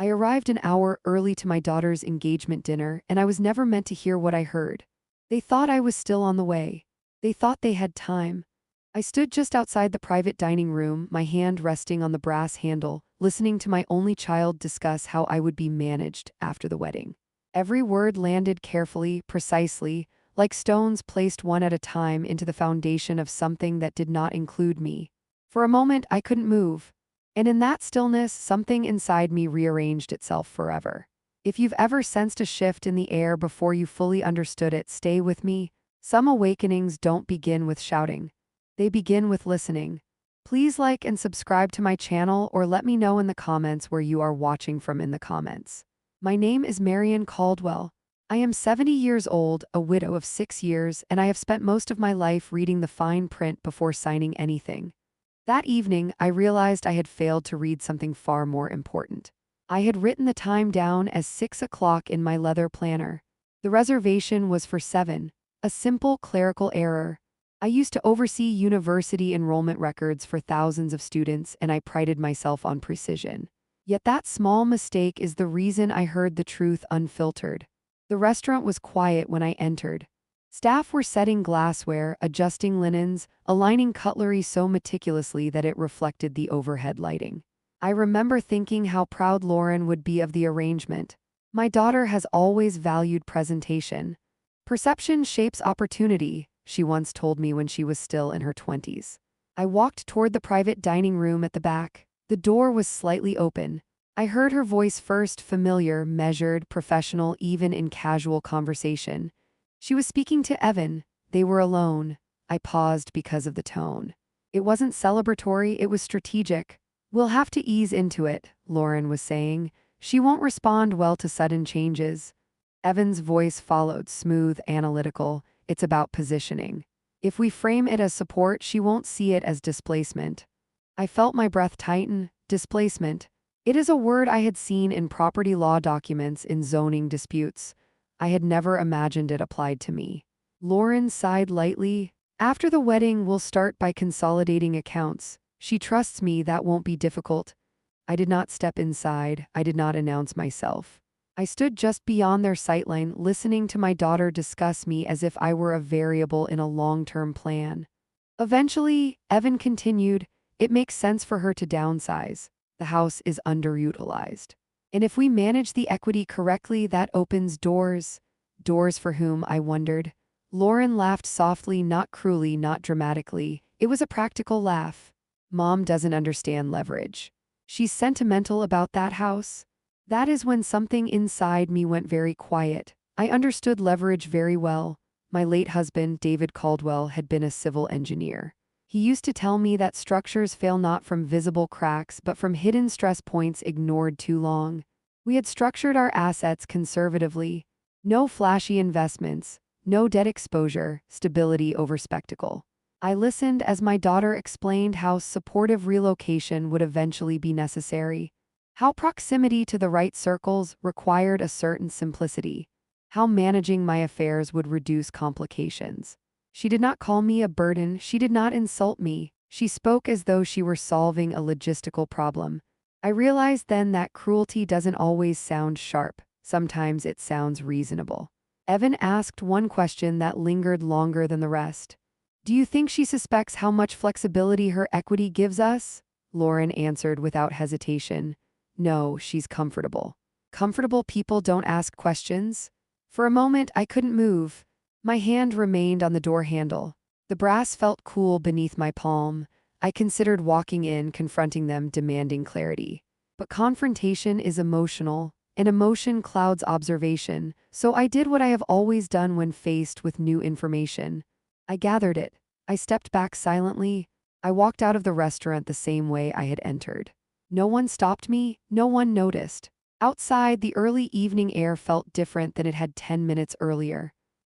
I arrived an hour early to my daughter's engagement dinner, and I was never meant to hear what I heard. They thought I was still on the way. They thought they had time. I stood just outside the private dining room, my hand resting on the brass handle, listening to my only child discuss how I would be managed after the wedding. Every word landed carefully, precisely, like stones placed one at a time into the foundation of something that did not include me. For a moment, I couldn't move. And in that stillness, something inside me rearranged itself forever. If you've ever sensed a shift in the air before you fully understood it, stay with me. Some awakenings don't begin with shouting. They begin with listening. Please like and subscribe to my channel, or let me know in the comments where you are watching from in the comments. My name is Marian Caldwell. I am 70 years old, a widow of 6 years, and I have spent most of my life reading the fine print before signing anything. That evening, I realized I had failed to read something far more important. I had written the time down as 6 o'clock in my leather planner. The reservation was for 7, a simple clerical error. I used to oversee university enrollment records for thousands of students, and I prided myself on precision. Yet that small mistake is the reason I heard the truth unfiltered. The restaurant was quiet when I entered. Staff were setting glassware, adjusting linens, aligning cutlery so meticulously that it reflected the overhead lighting. I remember thinking how proud Lauren would be of the arrangement. My daughter has always valued presentation. Perception shapes opportunity, she once told me when she was still in her 20s. I walked toward the private dining room at the back. The door was slightly open. I heard her voice first, familiar, measured, professional, even in casual conversation. She was speaking to Evan. They were alone. I paused because of the tone. It wasn't celebratory, it was strategic. We'll have to ease into it, Lauren was saying. She won't respond well to sudden changes. Evan's voice followed, smooth, analytical. It's about positioning. If we frame it as support, she won't see it as displacement. I felt my breath tighten. Displacement. It is a word I had seen in property law documents, in zoning disputes. I had never imagined it applied to me. Lauren sighed lightly. After the wedding, we'll start by consolidating accounts. She trusts me, that won't be difficult. I did not step inside. I did not announce myself. I stood just beyond their sightline, listening to my daughter discuss me as if I were a variable in a long-term plan. Eventually, Evan continued, it makes sense for her to downsize. The house is underutilized. And if we manage the equity correctly, that opens doors. Doors for whom, I wondered. Lauren laughed softly, not cruelly, not dramatically. It was a practical laugh. Mom doesn't understand leverage. She's sentimental about that house. That is when something inside me went very quiet. I understood leverage very well. My late husband, David Caldwell, had been a civil engineer. He used to tell me that structures fail not from visible cracks but from hidden stress points ignored too long. We had structured our assets conservatively. No flashy investments, no debt exposure, stability over spectacle. I listened as my daughter explained how supportive relocation would eventually be necessary, how proximity to the right circles required a certain simplicity, how managing my affairs would reduce complications. She did not call me a burden, she did not insult me, she spoke as though she were solving a logistical problem. I realized then that cruelty doesn't always sound sharp, sometimes it sounds reasonable. Evan asked one question that lingered longer than the rest. Do you think she suspects how much flexibility her equity gives us? Lauren answered without hesitation. No, she's comfortable. Comfortable people don't ask questions. For a moment, I couldn't move. My hand remained on the door handle. The brass felt cool beneath my palm. I considered walking in, confronting them, demanding clarity. But confrontation is emotional, and emotion clouds observation, so I did what I have always done when faced with new information. I gathered it. I stepped back silently. I walked out of the restaurant the same way I had entered. No one stopped me, no one noticed. Outside, the early evening air felt different than it had 10 minutes earlier.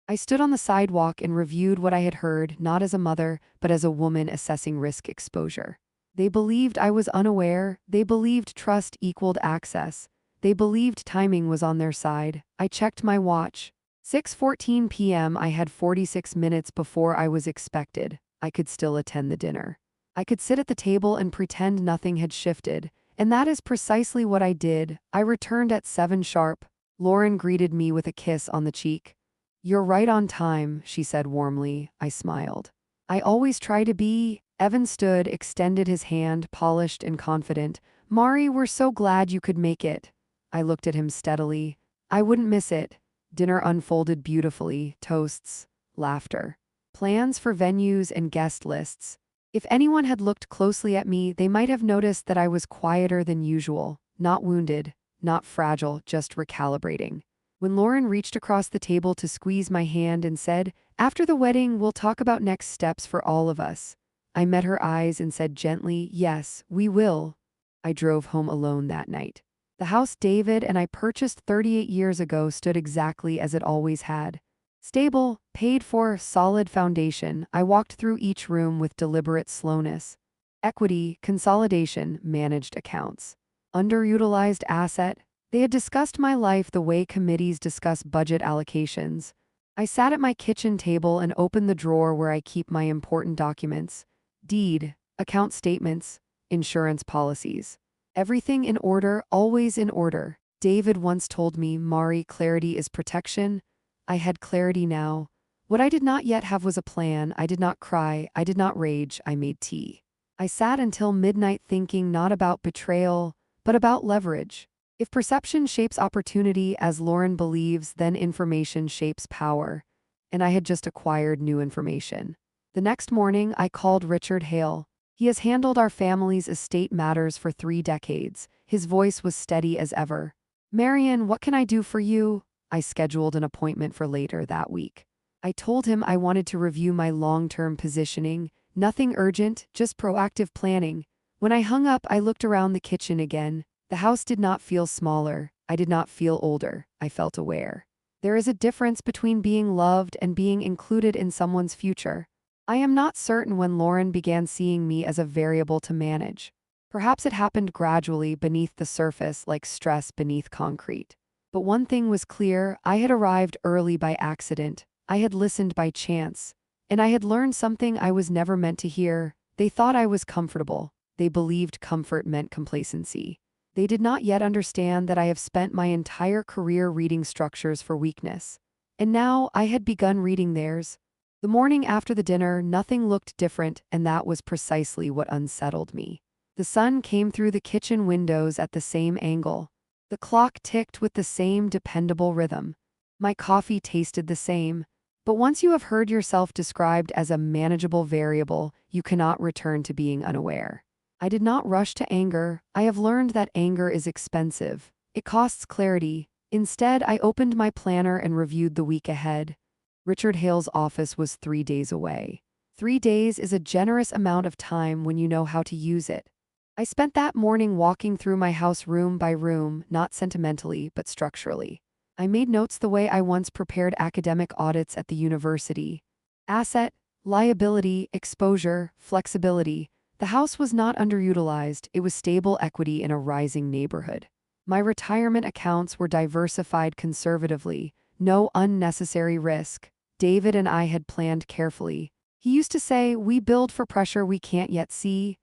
I stood on the sidewalk and reviewed what I had heard, not as a mother, but as a woman assessing risk exposure. They believed I was unaware. They believed trust equaled access. They believed timing was on their side. I checked my watch. 6:14 p.m. I had 46 minutes before I was expected. I could still attend the dinner. I could sit at the table and pretend nothing had shifted, And that is precisely what I did. I returned at 7 sharp. Lauren greeted me with a kiss on the cheek. "You're right on time," she said warmly. I smiled. "I always try to be." Evan stood, extended his hand, polished and confident. "Mari, we're so glad you could make it." I looked at him steadily. "I wouldn't miss it." Dinner unfolded beautifully, toasts, laughter, plans for venues and guest lists. If anyone had looked closely at me, they might have noticed that I was quieter than usual, not wounded, not fragile, just recalibrating. When Lauren reached across the table to squeeze my hand and said, "After the wedding, we'll talk about next steps for all of us," I met her eyes and said gently, "Yes, we will." I drove home alone that night. The house David and I purchased 38 years ago stood exactly as it always had. Stable, paid for, solid foundation. I walked through each room with deliberate slowness. Equity, consolidation, managed accounts. Underutilized asset. They had discussed my life the way committees discuss budget allocations. I sat at my kitchen table and opened the drawer where I keep my important documents. Deed, account statements, insurance policies. Everything in order, always in order. David once told me, "Mari, clarity is protection." I had clarity now. What I did not yet have was a plan. I did not cry. I did not rage. I made tea. I sat until midnight thinking not about betrayal, but about leverage. If perception shapes opportunity as Lauren believes, then information shapes power. And I had just acquired new information. The next morning, I called Richard Hale. He has handled our family's estate matters for 3 decades. His voice was steady as ever. "Marian, what can I do for you?" I scheduled an appointment for later that week. I told him I wanted to review my long-term positioning. Nothing urgent, just proactive planning. When I hung up, I looked around the kitchen again. The house did not feel smaller. I did not feel older. I felt aware. There is a difference between being loved and being included in someone's future. I am not certain when Lauren began seeing me as a variable to manage. Perhaps it happened gradually beneath the surface, like stress beneath concrete. But one thing was clear: I had arrived early by accident. I had listened by chance. And I had learned something I was never meant to hear. They thought I was comfortable. They believed comfort meant complacency. They did not yet understand that I have spent my entire career reading structures for weakness. And now I had begun reading theirs. The morning after the dinner, nothing looked different, and that was precisely what unsettled me. The sun came through the kitchen windows at the same angle. The clock ticked with the same dependable rhythm. My coffee tasted the same. But once you have heard yourself described as a manageable variable, you cannot return to being unaware. I did not rush to anger. I have learned that anger is expensive. It costs clarity. Instead, I opened my planner and reviewed the week ahead. Richard Hale's office was 3 days away. 3 days is a generous amount of time when you know how to use it. I spent that morning walking through my house room by room, not sentimentally, but structurally. I made notes the way I once prepared academic audits at the university. Asset, liability, exposure, flexibility. The house was not underutilized. It was stable equity in a rising neighborhood. My retirement accounts were diversified conservatively. No unnecessary risk. David and I had planned carefully. He used to say, "We build for pressure we can't yet see."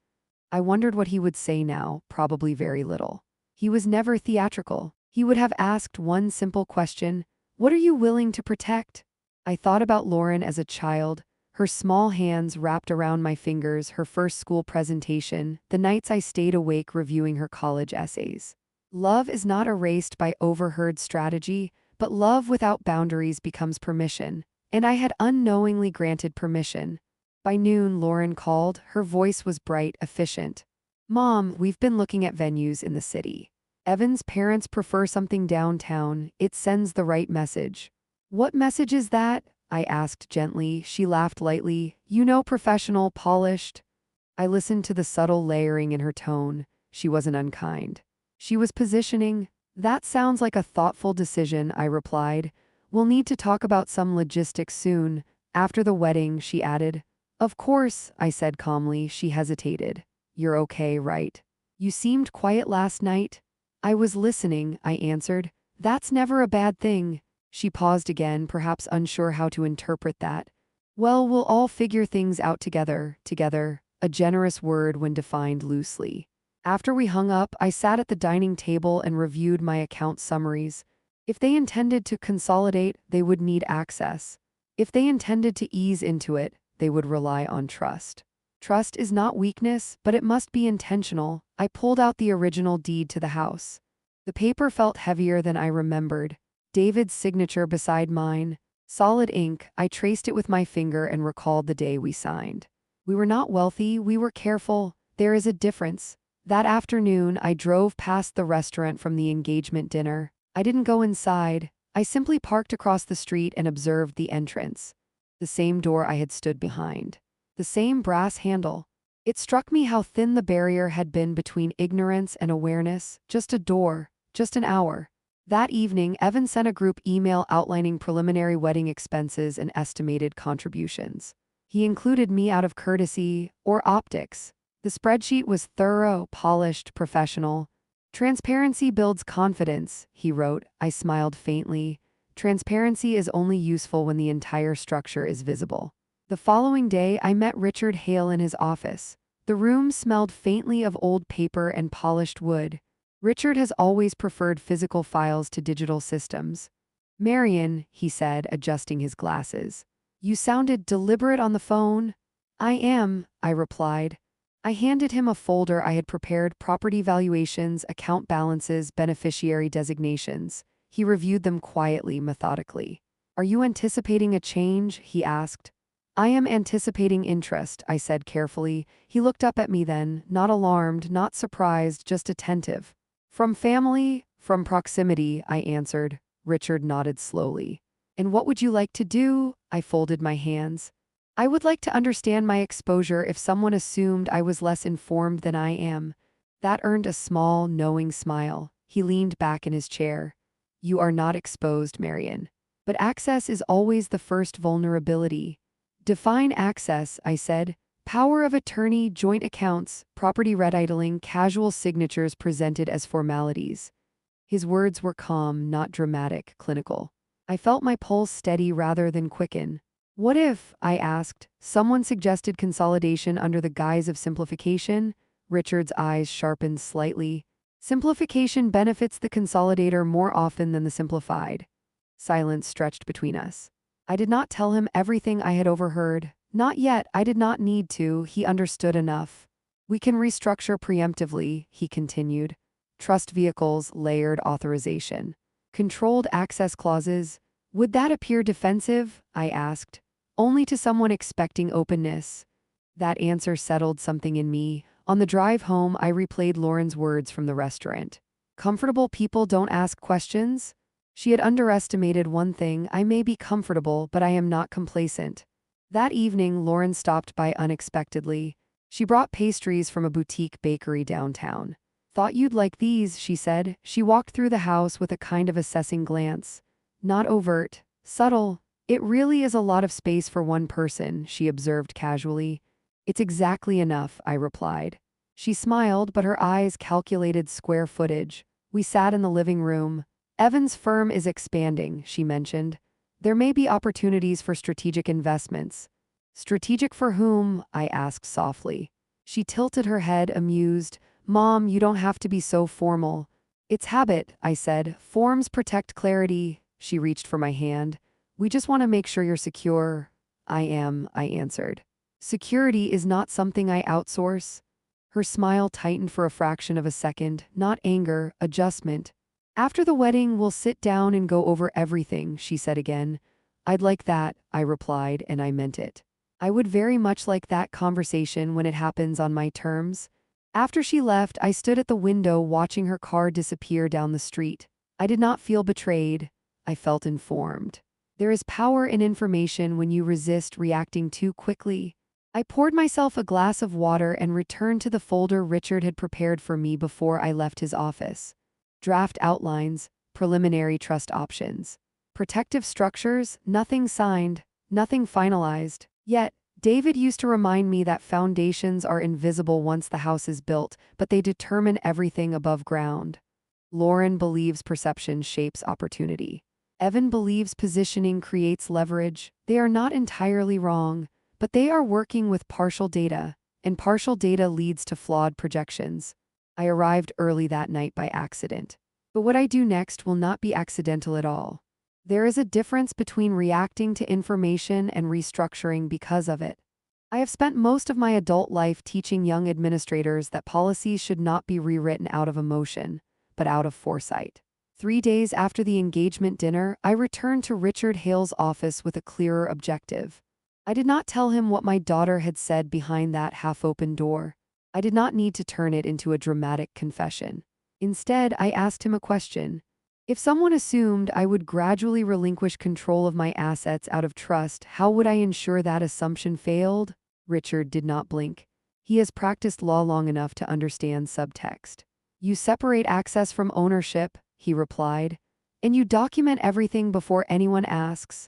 I wondered what he would say now. Probably very little. He was never theatrical. He would have asked one simple question: "What are you willing to protect?" I thought about Lauren as a child, her small hands wrapped around my fingers, her first school presentation, the nights I stayed awake reviewing her college essays. Love is not erased by overheard strategy, but love without boundaries becomes permission, and I had unknowingly granted permission. By noon, Lauren called. Her voice was bright, efficient. "Mom, we've been looking at venues in the city. Evan's parents prefer something downtown. It sends the right message." "What message is that?" I asked gently. She laughed lightly. "You know, professional, polished." I listened to the subtle layering in her tone. She wasn't unkind. She was positioning. "That sounds like a thoughtful decision," I replied. "We'll need to talk about some logistics soon." After the wedding, she added. "Of course," I said calmly. She hesitated. "You're okay, right? You seemed quiet last night." "I was listening," I answered. "That's never a bad thing." She paused again, perhaps unsure how to interpret that. "Well, we'll all figure things out together, a generous word when defined loosely." After we hung up, I sat at the dining table and reviewed my account summaries. If they intended to consolidate, they would need access. If they intended to ease into it, they would rely on trust. Trust is not weakness, but it must be intentional. I pulled out the original deed to the house. The paper felt heavier than I remembered. David's signature beside mine. Solid ink, I traced it with my finger and recalled the day we signed. We were not wealthy, we were careful. There is a difference. That afternoon, I drove past the restaurant from the engagement dinner. I didn't go inside. I simply parked across the street and observed the entrance. The same door I had stood behind. The same brass handle. It struck me how thin the barrier had been between ignorance and awareness. Just a door, just an hour. That evening, Evan sent a group email outlining preliminary wedding expenses and estimated contributions. He included me out of courtesy or optics. The spreadsheet was thorough, polished, professional. Transparency builds confidence, he wrote. I smiled faintly. Transparency is only useful when the entire structure is visible. The following day, I met Richard Hale in his office. The room smelled faintly of old paper and polished wood. Richard has always preferred physical files to digital systems. "Marian," he said, adjusting his glasses. "You sounded deliberate on the phone." "I am," I replied. I handed him a folder I had prepared: property valuations, account balances, beneficiary designations. He reviewed them quietly, methodically. "Are you anticipating a change?" he asked. "I am anticipating interest," I said carefully. He looked up at me then, not alarmed, not surprised, just attentive. "From family, from proximity," I answered. Richard nodded slowly. "And what would you like to do?" I folded my hands. "I would like to understand my exposure if someone assumed I was less informed than I am." That earned a small, knowing smile. He leaned back in his chair. "You are not exposed, Marian. But access is always the first vulnerability." "Define access," I said. "Power of attorney, joint accounts, property retitling, casual signatures presented as formalities." His words were calm, not dramatic, clinical. I felt my pulse steady rather than quicken. "What if," I asked, "someone suggested consolidation under the guise of simplification?" Richard's eyes sharpened slightly. "Simplification benefits the consolidator more often than the simplified." Silence stretched between us. I did not tell him everything I had overheard. Not yet, I did not need to, he understood enough. "We can restructure preemptively," he continued. "Trust vehicles, layered authorization. Controlled access clauses. Would that appear defensive?" I asked. "Only to someone expecting openness." That answer settled something in me. On the drive home, I replayed Lauren's words from the restaurant. "Comfortable people don't ask questions." She had underestimated one thing: I may be comfortable, but I am not complacent. That evening, Lauren stopped by unexpectedly. She brought pastries from a boutique bakery downtown. "Thought you'd like these," she said. She walked through the house with a kind of assessing glance. "Not overt, subtle. It really is a lot of space for one person," she observed casually. "It's exactly enough," I replied. She smiled, but her eyes calculated square footage. We sat in the living room. "Evan's firm is expanding," she mentioned. "There may be opportunities for strategic investments." "Strategic for whom?" I asked softly. She tilted her head, amused. "Mom, you don't have to be so formal." "It's habit," I said. "Forms protect clarity." She reached for my hand. "We just want to make sure you're secure." "I am," I answered. "Security is not something I outsource." Her smile tightened for a fraction of a second. Not anger, adjustment. "After the wedding, we'll sit down and go over everything," she said again. "I'd like that," I replied, and I meant it. I would very much like that conversation when it happens on my terms. After she left, I stood at the window watching her car disappear down the street. I did not feel betrayed. I felt informed. There is power in information when you resist reacting too quickly. I poured myself a glass of water and returned to the folder Richard had prepared for me before I left his office. Draft outlines, preliminary trust options. Protective structures, nothing signed, nothing finalized. Yet, David used to remind me that foundations are invisible once the house is built, but they determine everything above ground. Lauren believes perception shapes opportunity. Evan believes positioning creates leverage. They are not entirely wrong, but they are working with partial data, and partial data leads to flawed projections. I arrived early that night by accident. But what I do next will not be accidental at all. There is a difference between reacting to information and restructuring because of it. I have spent most of my adult life teaching young administrators that policies should not be rewritten out of emotion, but out of foresight. 3 days after the engagement dinner, I returned to Richard Hale's office with a clearer objective. I did not tell him what my daughter had said behind that half-open door. I did not need to turn it into a dramatic confession. Instead, I asked him a question. If someone assumed I would gradually relinquish control of my assets out of trust, how would I ensure that assumption failed? Richard did not blink. He has practiced law long enough to understand subtext. You separate access from ownership, he replied, and you document everything before anyone asks.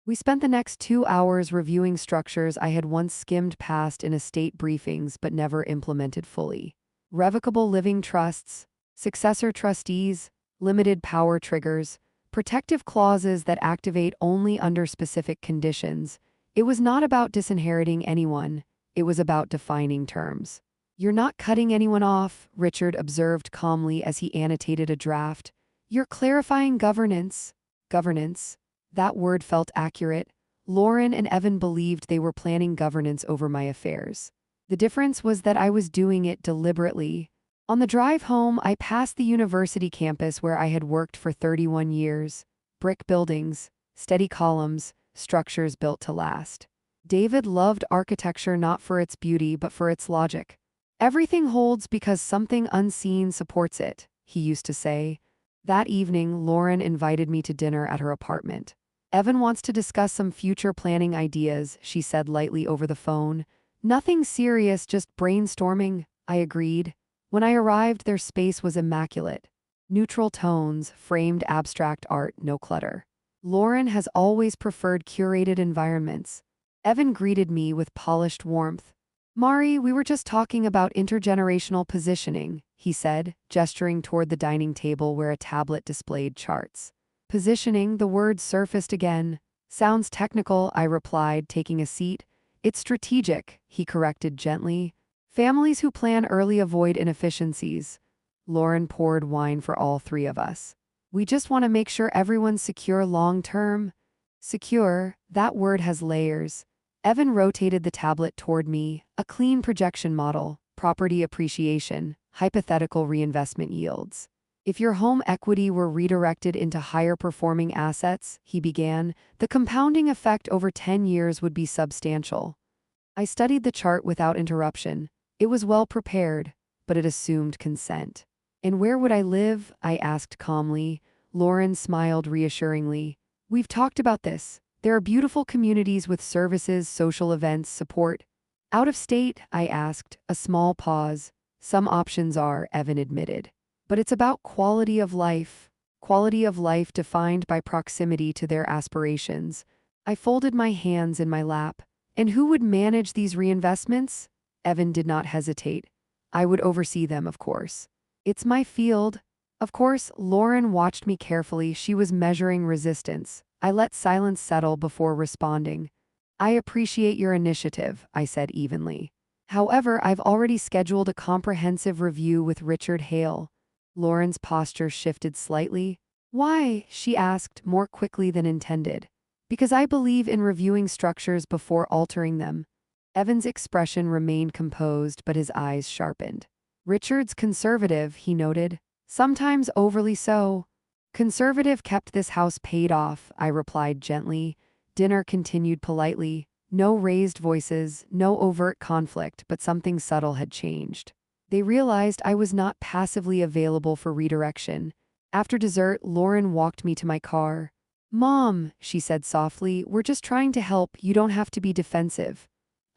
We spent the next 2 hours reviewing structures I had once skimmed past in estate briefings but never implemented fully. Revocable living trusts, successor trustees, limited power triggers, protective clauses that activate only under specific conditions. It was not about disinheriting anyone, it was about defining terms. You're not cutting anyone off, Richard observed calmly as he annotated a draft. You're clarifying governance. Governance. That word felt accurate. Lauren and Evan believed they were planning governance over my affairs. The difference was that I was doing it deliberately. On the drive home, I passed the university campus where I had worked for 31 years. Brick buildings, steady columns, structures built to last. David loved architecture not for its beauty but for its logic. Everything holds because something unseen supports it, he used to say. That evening, Lauren invited me to dinner at her apartment. Evan wants to discuss some future planning ideas, she said lightly over the phone. Nothing serious, just brainstorming, I agreed. When I arrived, their space was immaculate. Neutral tones, framed abstract art, no clutter. Lauren has always preferred curated environments. Evan greeted me with polished warmth. Mari, we were just talking about intergenerational positioning, he said, gesturing toward the dining table where a tablet displayed charts. Positioning, the word surfaced again. Sounds technical, I replied, taking a seat. It's strategic, he corrected gently. Families who plan early avoid inefficiencies. Lauren poured wine for all three of us. We just want to make sure everyone's secure long-term. Secure, that word has layers. Evan rotated the tablet toward me, a clean projection model, property appreciation, hypothetical reinvestment yields. If your home equity were redirected into higher-performing assets, he began, the compounding effect over 10 years would be substantial. I studied the chart without interruption. It was well prepared, but it assumed consent. And where would I live? I asked calmly. Lauren smiled reassuringly. We've talked about this. There are beautiful communities with services, social events, support. Out of state? I asked, a small pause. Some options are, Evan admitted. But it's about quality of life. Quality of life defined by proximity to their aspirations. I folded my hands in my lap. And who would manage these reinvestments? Evan did not hesitate. I would oversee them, of course. It's my field. Of course, Lauren watched me carefully. She was measuring resistance. I let silence settle before responding. I appreciate your initiative, I said evenly. However, I've already scheduled a comprehensive review with Richard Hale. Lauren's posture shifted slightly. Why? She asked, more quickly than intended. Because I believe in reviewing structures before altering them. Evan's expression remained composed, but his eyes sharpened. Richard's conservative, he noted. Sometimes overly so. Conservative kept this house paid off, I replied gently. Dinner continued politely. No raised voices, no overt conflict, but something subtle had changed. They realized I was not passively available for redirection. After dessert, Lauren walked me to my car. Mom, she said softly, we're just trying to help. You don't have to be defensive.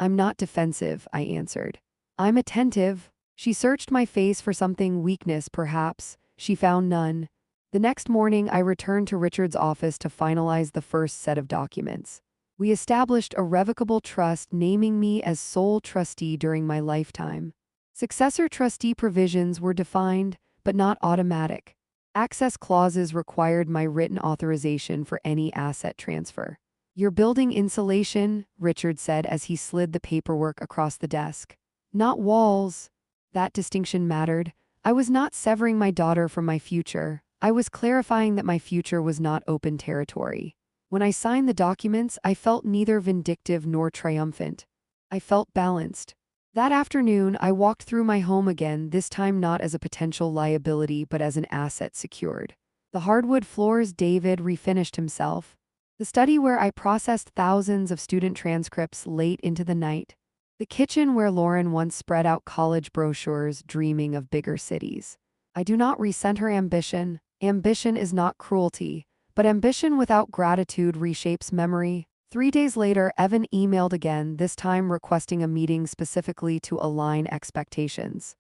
I'm not defensive, I answered. I'm attentive. She searched my face for something, weakness perhaps. She found none. The next morning, I returned to Richard's office to finalize the first set of documents. We established a revocable trust naming me as sole trustee during my lifetime. Successor trustee provisions were defined, but not automatic. Access clauses required my written authorization for any asset transfer. You're building insulation, Richard said as he slid the paperwork across the desk. Not walls. That distinction mattered. I was not severing my daughter from my future. I was clarifying that my future was not open territory. When I signed the documents, I felt neither vindictive nor triumphant. I felt balanced. That afternoon, I walked through my home again, this time not as a potential liability but as an asset secured. The hardwood floors. David refinished himself. The study where I processed thousands of student transcripts late into the night. The kitchen where Lauren once spread out college brochures dreaming of bigger cities. I do not resent her ambition. Ambition is not cruelty, but ambition without gratitude reshapes memory. 3 days later, Evan emailed again, this time requesting a meeting specifically to align expectations.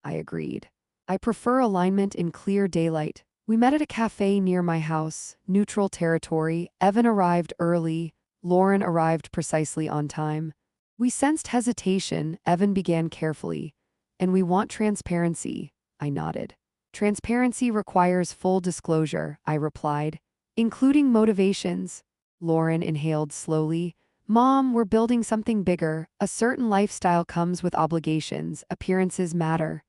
I agreed. I prefer alignment in clear daylight. We met at a cafe near my house, neutral territory. Evan arrived early. Lauren arrived precisely on time. We sensed hesitation. Evan began carefully. And we want transparency. I nodded. Transparency requires full disclosure, I replied, including motivations. Lauren inhaled slowly. Mom, we're building something bigger. A certain lifestyle comes with obligations. Appearances matter.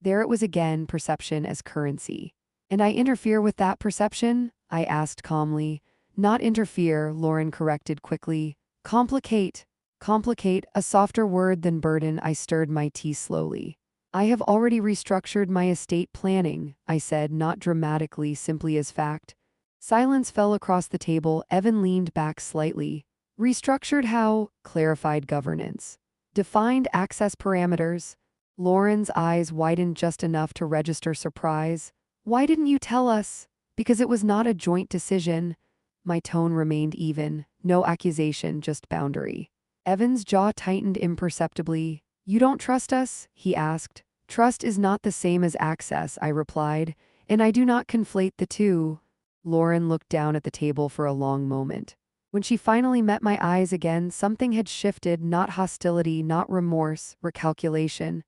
There it was again, perception as currency. And I interfere with that perception? I asked calmly. Not interfere, Lauren corrected quickly. Complicate. Complicate, a softer word than burden. I stirred my tea slowly. I have already restructured my estate planning, I said, not dramatically, simply as fact. Silence fell across the table. Evan leaned back slightly. Restructured how? Clarified governance. Defined access parameters. Lauren's eyes widened just enough to register surprise. Why didn't you tell us? Because it was not a joint decision. My tone remained even. No accusation, just boundary. Evan's jaw tightened imperceptibly. You don't trust us? He asked. Trust is not the same as access, I replied, and I do not conflate the two. Lauren looked down at the table for a long moment. When she finally met my eyes again, something had shifted, not hostility, not remorse, recalculation.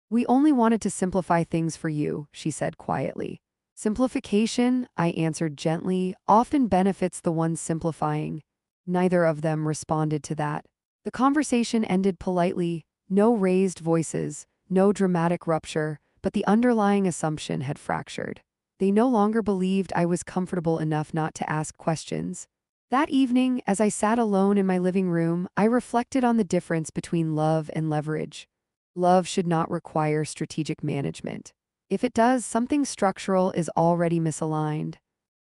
We only wanted to simplify things for you, she said quietly. Simplification, I answered gently, often benefits the one simplifying. Neither of them responded to that. The conversation ended politely, no raised voices, no dramatic rupture, but the underlying assumption had fractured. They no longer believed I was comfortable enough not to ask questions. That evening, as I sat alone in my living room, I reflected on the difference between love and leverage. Love should not require strategic management. If it does, something structural is already misaligned.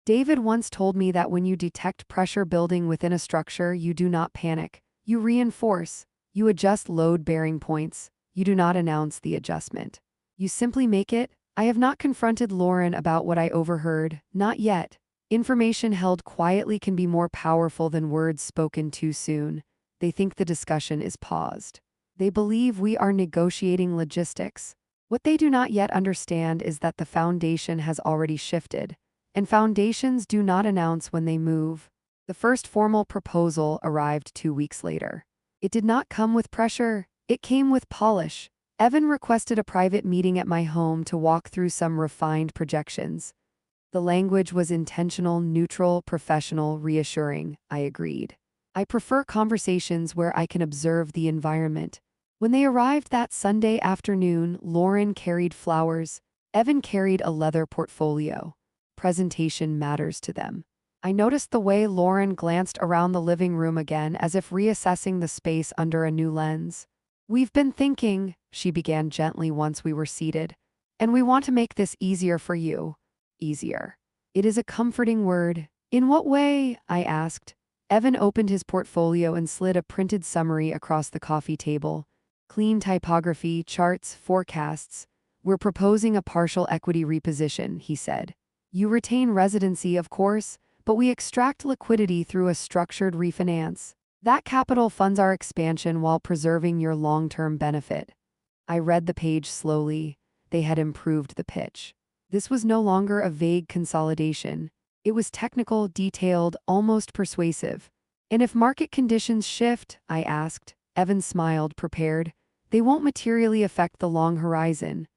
David once told me that when you detect pressure building within a structure, you do not panic. You reinforce. You adjust load-bearing points. You do not announce the adjustment. You simply make it. I have not confronted Lauren about what I overheard, not yet. Information held quietly can be more powerful than words spoken too soon. They think the discussion is paused. They believe we are negotiating logistics. What they do not yet understand is that the foundation has already shifted, and foundations do not announce when they move. The first formal proposal arrived 2 weeks later. It did not come with pressure, it came with polish. Evan requested a private meeting at my home to walk through some refined projections. The language was intentional, neutral, professional, reassuring. I agreed. I prefer conversations where I can observe the environment. When they arrived that Sunday afternoon, Lauren carried flowers. Evan carried a leather portfolio. Presentation matters to them. I noticed the way Lauren glanced around the living room again, as if reassessing the space under a new lens. We've been thinking, she began gently once we were seated, and we want to make this easier for you. Easier. It is a comforting word. In what way? I asked. Evan opened his portfolio and slid a printed summary across the coffee table. Clean typography, charts, forecasts. We're proposing a partial equity reposition, he said. You retain residency, of course, but we extract liquidity through a structured refinance. That capital funds our expansion while preserving your long-term benefit. I read the page slowly. They had improved the pitch. This was no longer a vague consolidation. It was technical, detailed, almost persuasive. And if market conditions shift, I asked. Evan smiled, prepared. They won't materially affect the long horizon.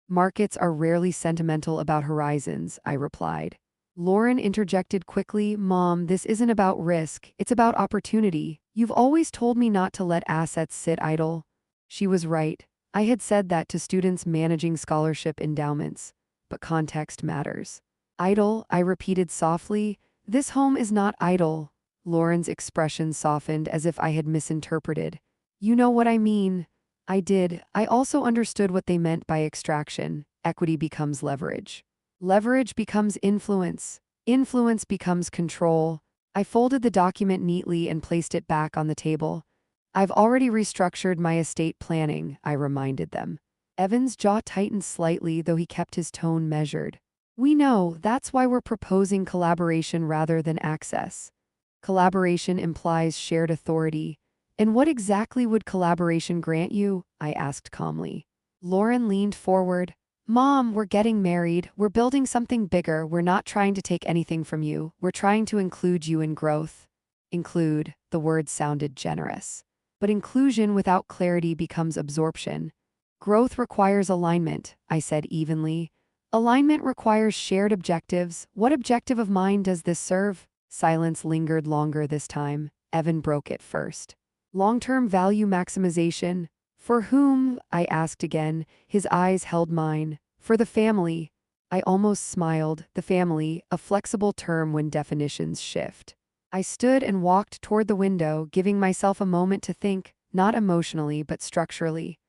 Markets are rarely sentimental about horizons, I replied. Lauren interjected quickly, Mom, this isn't about risk, it's about opportunity. You've always told me not to let assets sit idle. She was right. I had said that to students managing scholarship endowments, but context matters. Idle, I repeated softly. This home is not idle. Lauren's expression softened as if I had misinterpreted. You know what I mean. I did. I also understood what they meant by extraction. Equity becomes leverage. Leverage becomes influence. Influence becomes control. I folded the document neatly and placed it back on the table. I've already restructured my estate planning, I reminded them. Evan's jaw tightened slightly, though he kept his tone measured. We know, that's why we're proposing collaboration rather than access. Collaboration implies shared authority. And what exactly would collaboration grant you? I asked calmly. Lauren leaned forward. Mom, we're getting married. We're building something bigger. We're not trying to take anything from you. We're trying to include you in growth. Include, the word sounded generous. But inclusion without clarity becomes absorption. Growth requires alignment, I said evenly. Alignment requires shared objectives. What objective of mine does this serve? Silence lingered longer this time. Evan broke it first. Long-term value maximization. For whom? I asked again. His eyes held mine. For the family. I almost smiled. The family, a flexible term when definitions shift. I stood and walked toward the window, giving myself a moment to think, not emotionally but structurally.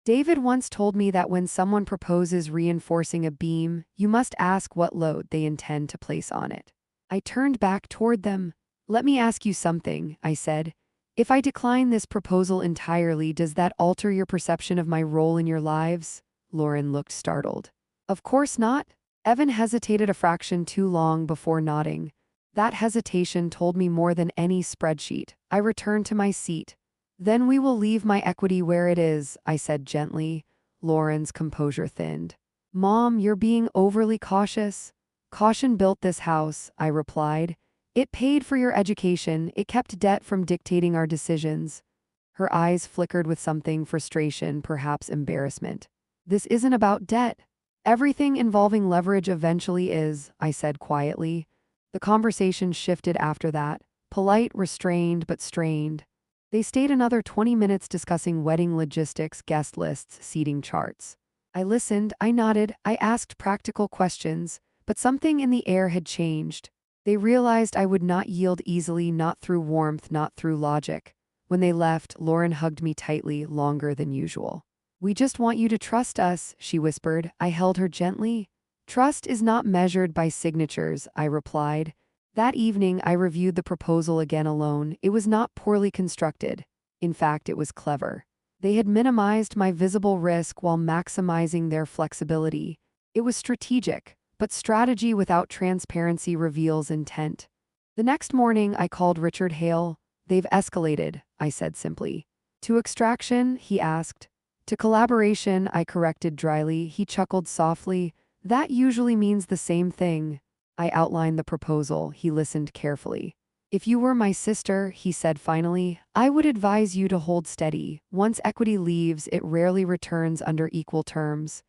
David once told me that when someone proposes reinforcing a beam, you must ask what load they intend to place on it. I turned back toward them. Let me ask you something, I said. If I decline this proposal entirely, does that alter your perception of my role in your lives? Lauren looked startled. Of course not. Evan hesitated a fraction too long before nodding. That hesitation told me more than any spreadsheet. I returned to my seat. Then we will leave my equity where it is, I said gently. Lauren's composure thinned. Mom, you're being overly cautious. Caution built this house, I replied. It paid for your education, it kept debt from dictating our decisions. Her eyes flickered with something frustration, perhaps embarrassment. This isn't about debt. Everything involving leverage eventually is, I said quietly. The conversation shifted after that, polite, restrained, but strained. They stayed another 20 minutes discussing wedding logistics, guest lists, seating charts. I listened, I nodded, I asked practical questions, but something in the air had changed. They realized I would not yield easily, not through warmth, not through logic. When they left, Lauren hugged me tightly, longer than usual. We just want you to trust us, she whispered. I held her gently. Trust is not measured by signatures, I replied. That evening, I reviewed the proposal again alone. It was not poorly constructed. In fact, it was clever. They had minimized my visible risk while maximizing their flexibility. It was strategic, but strategy without transparency reveals intent. The next morning, I called Richard Hale. They've escalated, I said simply. To extraction, he asked. To collaboration, I corrected dryly. He chuckled softly. That usually means the same thing. I outlined the proposal. He listened carefully. If you were my sister, he said finally, I would advise you to hold steady. Once equity leaves, it rarely returns under equal terms.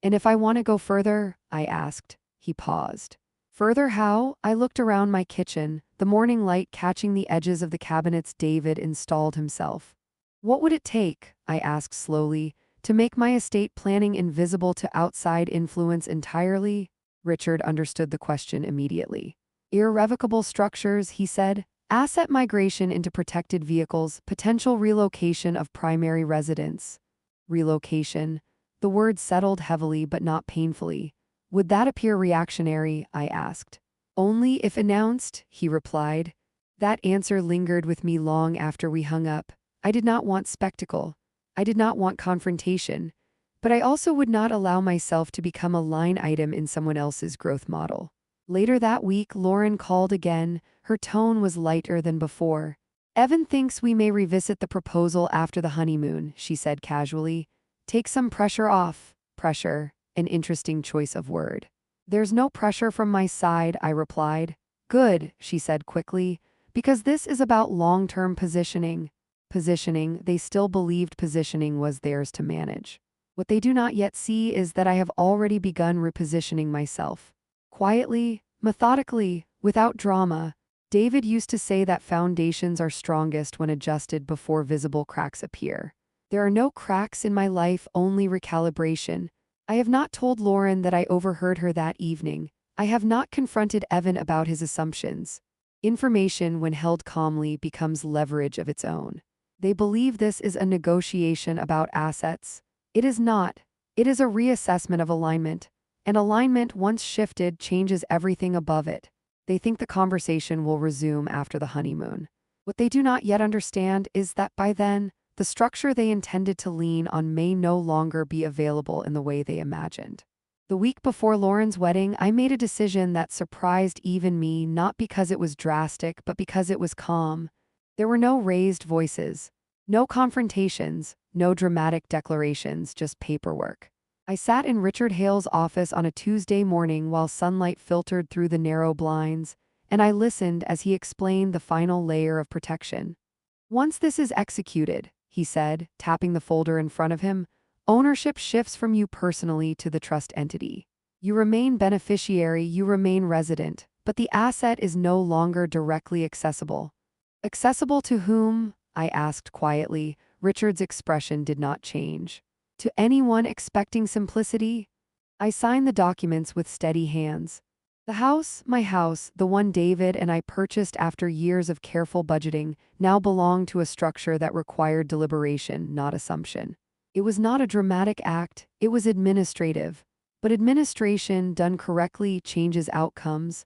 And if I want to go further? I asked. He paused. Further how? I looked around my kitchen, the morning light catching the edges of the cabinets David installed himself. What would it take, I asked slowly, to make my estate planning invisible to outside influence entirely? Richard understood the question immediately. Irrevocable structures, he said. Asset migration into protected vehicles, potential relocation of primary residence. Relocation. The word settled heavily but not painfully. Would that appear reactionary? I asked. Only if announced, he replied. That answer lingered with me long after we hung up. I did not want spectacle. I did not want confrontation. But I also would not allow myself to become a line item in someone else's growth model. Later that week, Lauren called again. Her tone was lighter than before. Evan thinks we may revisit the proposal after the honeymoon, she said casually. Take some pressure off. Pressure, an interesting choice of word. There's no pressure from my side, I replied. Good, she said quickly, because this is about long-term positioning. Positioning, they still believed positioning was theirs to manage. What they do not yet see is that I have already begun repositioning myself. Quietly, methodically, without drama. David used to say that foundations are strongest when adjusted before visible cracks appear. There are no cracks in my life, only recalibration. I have not told Lauren that I overheard her that evening. I have not confronted Evan about his assumptions. Information, when held calmly, becomes leverage of its own. They believe this is a negotiation about assets. It is not. It is a reassessment of alignment. And alignment, once shifted, changes everything above it. They think the conversation will resume after the honeymoon. What they do not yet understand is that by then, the structure they intended to lean on may no longer be available in the way they imagined. The week before Lauren's wedding, I made a decision that surprised even me, not because it was drastic, but because it was calm. There were no raised voices, no confrontations, no dramatic declarations, just paperwork. I sat in Richard Hale's office on a Tuesday morning while sunlight filtered through the narrow blinds, and I listened as he explained the final layer of protection. Once this is executed, he said, tapping the folder in front of him, ownership shifts from you personally to the trust entity. You remain beneficiary, you remain resident, but the asset is no longer directly accessible. Accessible to whom? I asked quietly. Richard's expression did not change. To anyone expecting simplicity? I signed the documents with steady hands. The house, my house, the one David and I purchased after years of careful budgeting, now belonged to a structure that required deliberation, not assumption. It was not a dramatic act, it was administrative. But administration, done correctly, changes outcomes.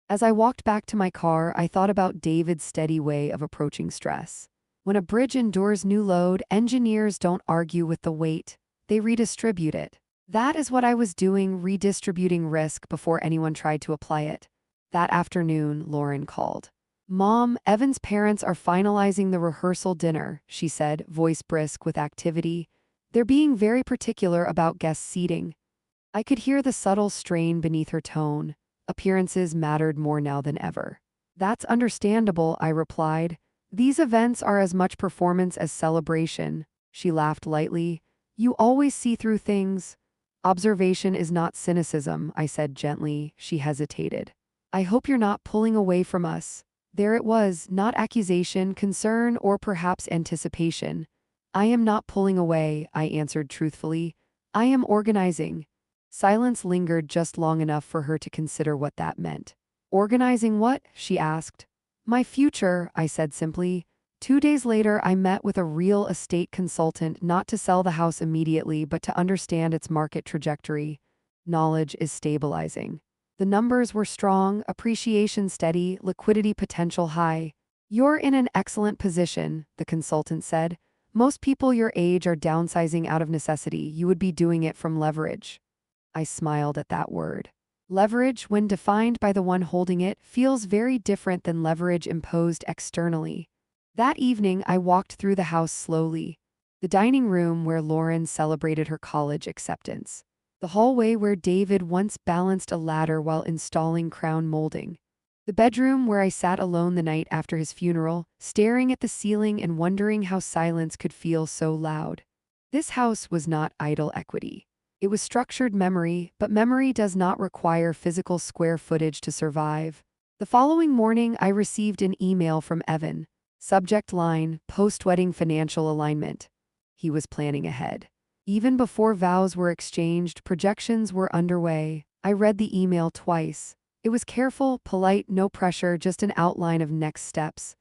As I walked back to my car, I thought about David's steady way of approaching stress. When a bridge endures new load, engineers don't argue with the weight, they redistribute it. That is what I was doing, redistributing risk before anyone tried to apply it. That afternoon, Lauren called. "Mom, Evan's parents are finalizing the rehearsal dinner," she said, voice brisk with activity. "They're being very particular about guest seating." I could hear the subtle strain beneath her tone. Appearances mattered more now than ever. "That's understandable," I replied. "These events are as much performance as celebration." She laughed lightly. "You always see through things." "Observation is not cynicism," I said gently. She hesitated. "I hope you're not pulling away from us." There it was, not accusation, concern, or perhaps anticipation. "I am not pulling away," I answered truthfully. "I am organizing." Silence lingered just long enough for her to consider what that meant. "Organizing what?" she asked. "My future," I said simply. 2 days later, I met with a real estate consultant, not to sell the house immediately, but to understand its market trajectory. Knowledge is stabilizing. The numbers were strong, appreciation steady, liquidity potential high. "You're in an excellent position," the consultant said. "Most people your age are downsizing out of necessity. You would be doing it from leverage." I smiled at that word. Leverage, when defined by the one holding it, feels very different than leverage imposed externally. That evening, I walked through the house slowly. The dining room where Lauren celebrated her college acceptance. The hallway where David once balanced a ladder while installing crown molding. The bedroom where I sat alone the night after his funeral, staring at the ceiling and wondering how silence could feel so loud. This house was not idle equity. It was structured memory, but memory does not require physical square footage to survive. The following morning, I received an email from Evan. Subject line, post-wedding financial alignment. He was planning ahead. Even before vows were exchanged, projections were underway. I read the email twice. It was careful, polite, no pressure, just an outline of next steps.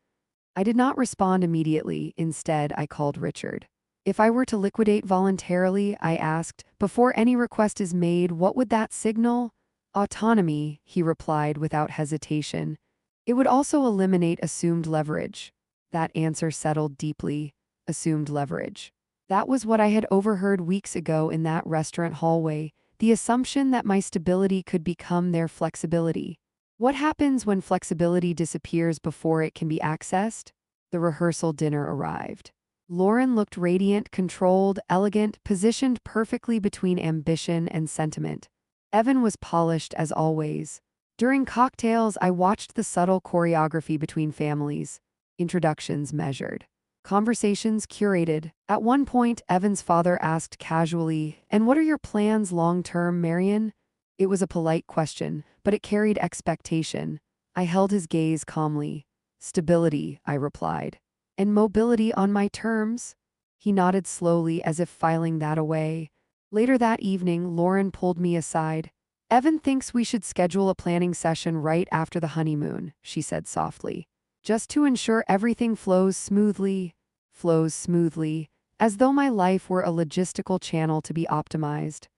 I did not respond immediately. Instead, I called Richard. If I were to liquidate voluntarily, I asked, before any request is made, what would that signal? Autonomy, he replied without hesitation. It would also eliminate assumed leverage. That answer settled deeply. Assumed leverage. That was what I had overheard weeks ago in that restaurant hallway, the assumption that my stability could become their flexibility. What happens when flexibility disappears before it can be accessed? The rehearsal dinner arrived. Lauren looked radiant, controlled, elegant, positioned perfectly between ambition and sentiment. Evan was polished as always. During cocktails, I watched the subtle choreography between families. Introductions measured. Conversations curated. At one point, Evan's father asked casually, "And what are your plans long-term, Marion?" It was a polite question, but it carried expectation. I held his gaze calmly. "Stability," I replied. "And mobility on my terms?" He nodded slowly as if filing that away. Later that evening, Lauren pulled me aside. Evan thinks we should schedule a planning session right after the honeymoon, she said softly. Just to ensure everything flows smoothly, as though my life were a logistical channel to be optimized.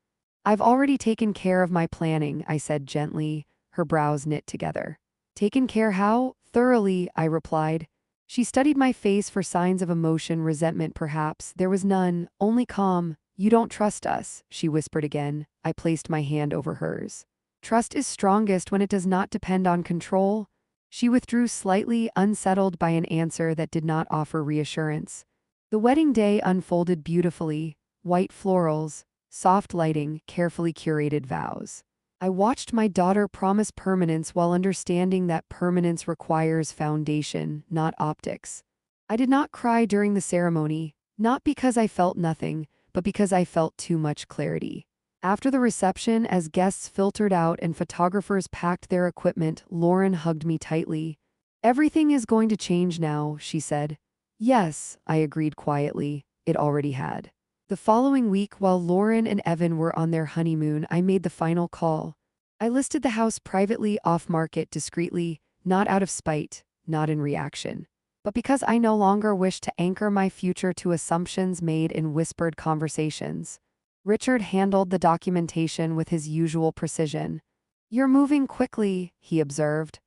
I've already taken care of my planning, I said gently, her brows knit together. Taken care how? Thoroughly, I replied. She studied my face for signs of emotion, resentment perhaps. There was none, only calm. You don't trust us, she whispered again. I placed my hand over hers. Trust is strongest when it does not depend on control. She withdrew slightly, unsettled by an answer that did not offer reassurance. The wedding day unfolded beautifully. White florals, soft lighting, carefully curated vows. I watched my daughter promise permanence while understanding that permanence requires foundation, not optics. I did not cry during the ceremony, not because I felt nothing, but because I felt too much clarity. After the reception, as guests filtered out and photographers packed their equipment, Lauren hugged me tightly. Everything is going to change now, she said. Yes, I agreed quietly. It already had. The following week, while Lauren and Evan were on their honeymoon, I made the final call. I listed the house privately, off-market, discreetly, not out of spite, not in reaction, but because I no longer wished to anchor my future to assumptions made in whispered conversations. Richard handled the documentation with his usual precision. You're moving quickly, he observed.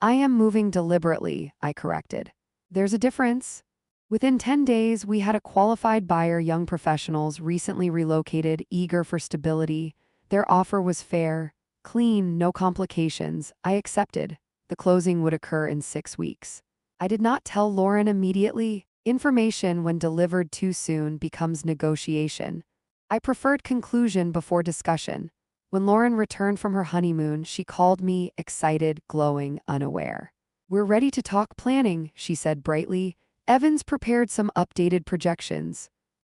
I am moving deliberately, I corrected. There's a difference. Within 10 days, we had a qualified buyer, young professionals, recently relocated, eager for stability. Their offer was fair, clean, no complications. I accepted. The closing would occur in 6 weeks. I did not tell Lauren immediately. Information, when delivered too soon, becomes negotiation. I preferred conclusion before discussion. When Lauren returned from her honeymoon, she called me, excited, glowing, unaware. We're ready to talk planning, she said brightly. Evans prepared some updated projections.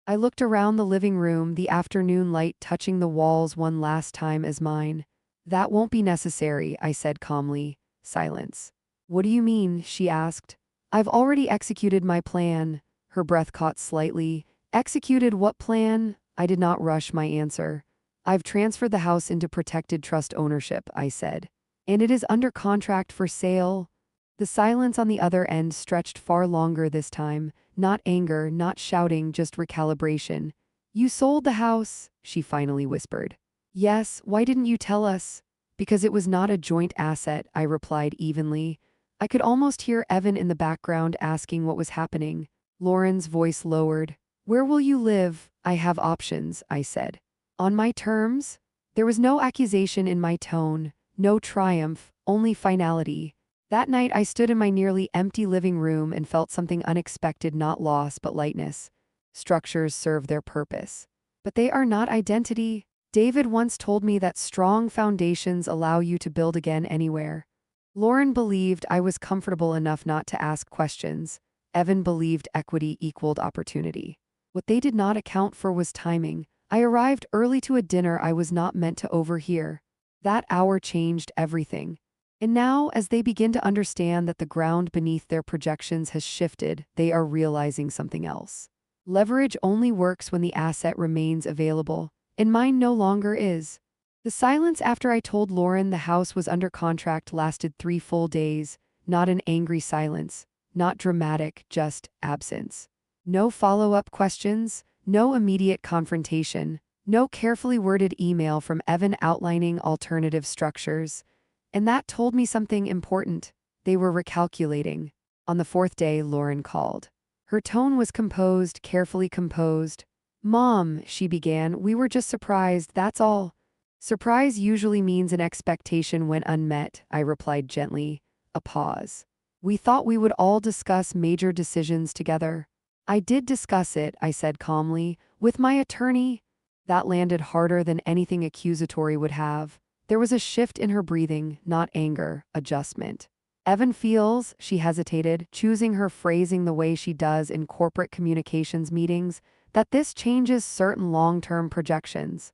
I looked around the living room, the afternoon light touching the walls one last time as mine. That won't be necessary, I said calmly. Silence. What do you mean? She asked. I've already executed my plan. Her breath caught slightly. Executed what plan? I did not rush my answer. I've transferred the house into protected trust ownership, I said. And it is under contract for sale. The silence on the other end stretched far longer this time. Not anger, not shouting, just recalibration. You sold the house, she finally whispered. Yes, why didn't you tell us? Because it was not a joint asset, I replied evenly. I could almost hear Evan in the background asking what was happening. Lauren's voice lowered. Where will you live? I have options, I said. On my terms? There was no accusation in my tone, no triumph, only finality. That night I stood in my nearly empty living room and felt something unexpected, not loss but lightness. Structures serve their purpose. But they are not identity. David once told me that strong foundations allow you to build again anywhere. Lauren believed I was comfortable enough not to ask questions. Evan believed equity equaled opportunity. What they did not account for was timing. I arrived early to a dinner I was not meant to overhear. That hour changed everything. And now, as they begin to understand that the ground beneath their projections has shifted, they are realizing something else. Leverage only works when the asset remains available, and mine no longer is. The silence after I told Lauren the house was under contract lasted 3 full days, not an angry silence, not dramatic, just absence. No follow-up questions, no immediate confrontation, no carefully worded email from Evan outlining alternative structures. And that told me something important. They were recalculating. On the 4th day, Lauren called. Her tone was composed, carefully composed. Mom, she began, we were just surprised, that's all. Surprise usually means an expectation went unmet, I replied gently. A pause. We thought we would all discuss major decisions together. I did discuss it, I said calmly, with my attorney. That landed harder than anything accusatory would have. There was a shift in her breathing, not anger, adjustment. Evan feels, she hesitated, choosing her phrasing the way she does in corporate communications meetings, that this changes certain long-term projections.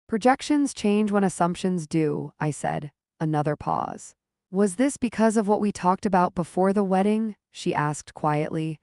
Projections change when assumptions do, I said. Another pause. Was this because of what we talked about before the wedding? She asked quietly.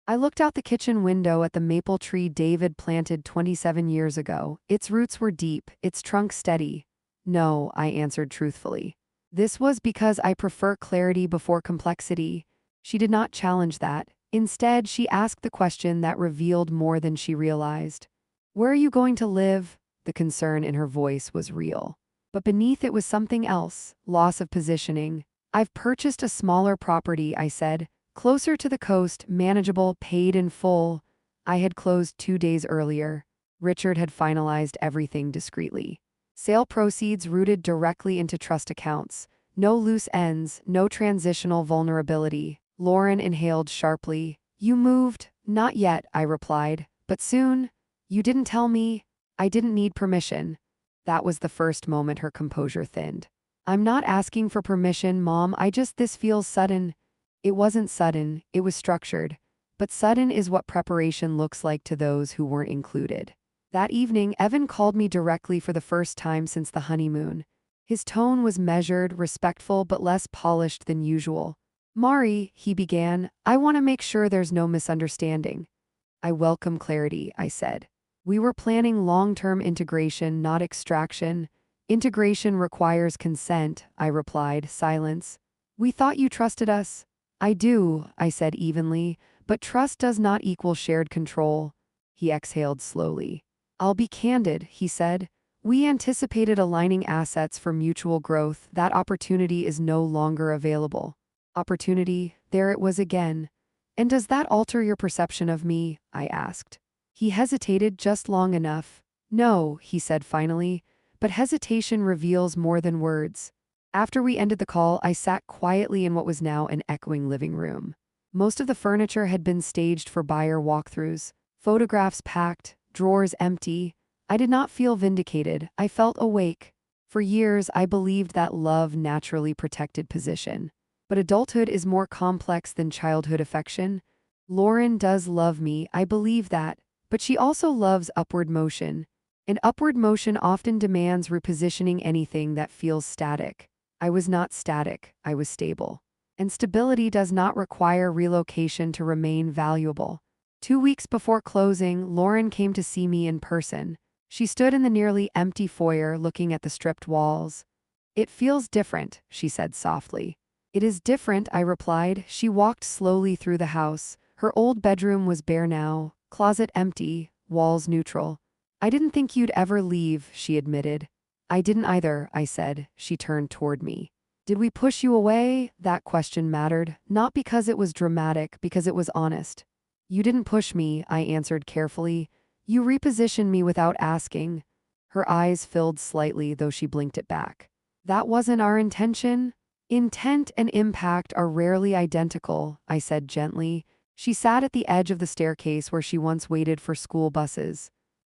I looked out the kitchen window at the maple tree David planted 27 years ago. Its roots were deep, its trunk steady. No, I answered truthfully. This was because I prefer clarity before complexity. She did not challenge that. Instead, she asked the question that revealed more than she realized. Where are you going to live? The concern in her voice was real. But beneath it was something else, loss of positioning. I've purchased a smaller property, I said. Closer to the coast, manageable, paid in full. I had closed 2 days earlier. Richard had finalized everything discreetly. Sale proceeds routed directly into trust accounts. No loose ends, no transitional vulnerability. Lauren inhaled sharply. You moved? Not yet, I replied. But soon? You didn't tell me. I didn't need permission. That was the first moment her composure thinned. I'm not asking for permission, Mom, this feels sudden. It wasn't sudden, it was structured. But sudden is what preparation looks like to those who weren't included. That evening, Evan called me directly for the first time since the honeymoon. His tone was measured, respectful, but less polished than usual. Mari, he began, I want to make sure there's no misunderstanding. I welcome clarity, I said. We were planning long-term integration, not extraction. Integration requires consent, I replied, silence. We thought you trusted us. I do, I said evenly, but trust does not equal shared control. He exhaled slowly. I'll be candid, he said. We anticipated aligning assets for mutual growth. That opportunity is no longer available. Opportunity, there it was again. And does that alter your perception of me? I asked. He hesitated just long enough. No, he said finally, but hesitation reveals more than words. After we ended the call, I sat quietly in what was now an echoing living room. Most of the furniture had been staged for buyer walkthroughs, photographs packed, drawers empty. I did not feel vindicated, I felt awake. For years, I believed that love naturally protected position. But adulthood is more complex than childhood affection. Lauren does love me, I believe that, but she also loves upward motion. And upward motion often demands repositioning anything that feels static. I was not static, I was stable. And stability does not require relocation to remain valuable. 2 weeks before closing, Lauren came to see me in person. She stood in the nearly empty foyer looking at the stripped walls. It feels different, she said softly. It is different, I replied. She walked slowly through the house. Her old bedroom was bare now, closet empty, walls neutral. I didn't think you'd ever leave, she admitted. I didn't either, I said. She turned toward me. Did we push you away? That question mattered, not because it was dramatic, because it was honest. You didn't push me, I answered carefully. You repositioned me without asking. Her eyes filled slightly, though she blinked it back. That wasn't our intention. Intent and impact are rarely identical, I said gently. She sat at the edge of the staircase where she once waited for school buses.